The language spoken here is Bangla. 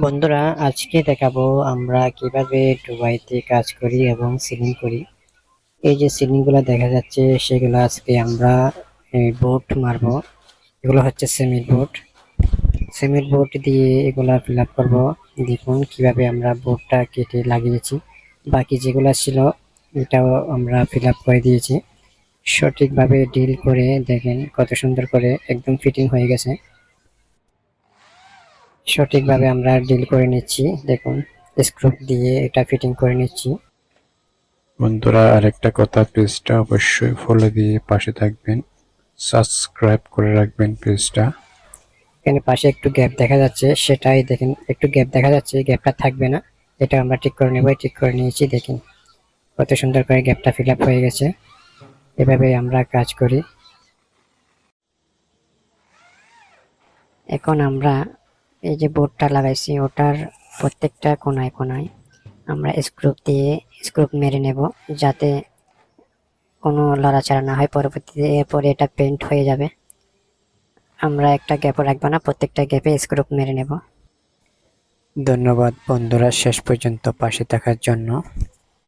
বন্ধুরা, আজকে দেখাবো আমরা কিভাবে দুবাইতে কাজ করি এবং সিলিং করি। এই যে সিলিং গুলা দেখা যাচ্ছে সেগুলো আজকে আমরা বোর্ড মারবো। এগুলো হচ্ছে সিমেন্ট বোর্ড দিয়ে এগুলা ফিল আপ করবো। দেখুন কিভাবে আমরা বোর্ডটা কেটে লাগিয়েছি, বাকি যেগুলা ছিল এটাও আমরা ফিল আপ করে দিয়েছি। সঠিকভাবে ডিল করে দেখেন কত সুন্দর করে একদম ফিটিং হয়ে গেছে। সঠিকভাবে আমরা ডিল করে নিচ্ছি, দেখুন স্ক্রু দিয়ে এটা ফিটিং করে নিচ্ছি। বন্ধুরা, আরেকটা কথা, পেজটা অবশ্যই ফলো দিয়ে পাশে থাকবেন, সাবস্ক্রাইব করে রাখবেন পেজটা। এখানে পাশে একটু গ্যাপ দেখা যাচ্ছে, সেটাই দেখেন একটু গ্যাপ দেখা যাচ্ছে, গ্যাপটা থাকবে না, এটা আমরা ঠিক করে নেব। ঠিক করে নিয়েছি, দেখেন কত সুন্দর করে গ্যাপটা ফিল আপ হয়ে গেছে। এভাবে আমরা কাজ করি। এখন আমরা এই যে বোর্ডটা লাগাইছি ওটার প্রত্যেকটা কোনায় কোনায় আমরা স্ক্রু মেরে নেব, যাতে কোনো লড়াচড়া না হয়। পরবর্তীতে এরপরে এটা পেন্ট হয়ে যাবে। আমরা একটা গ্যাপও রাখবো না, প্রত্যেকটা গ্যাপে স্ক্রু মেরে নেব। ধন্যবাদ বন্ধুরা শেষ পর্যন্ত পাশে থাকার জন্য।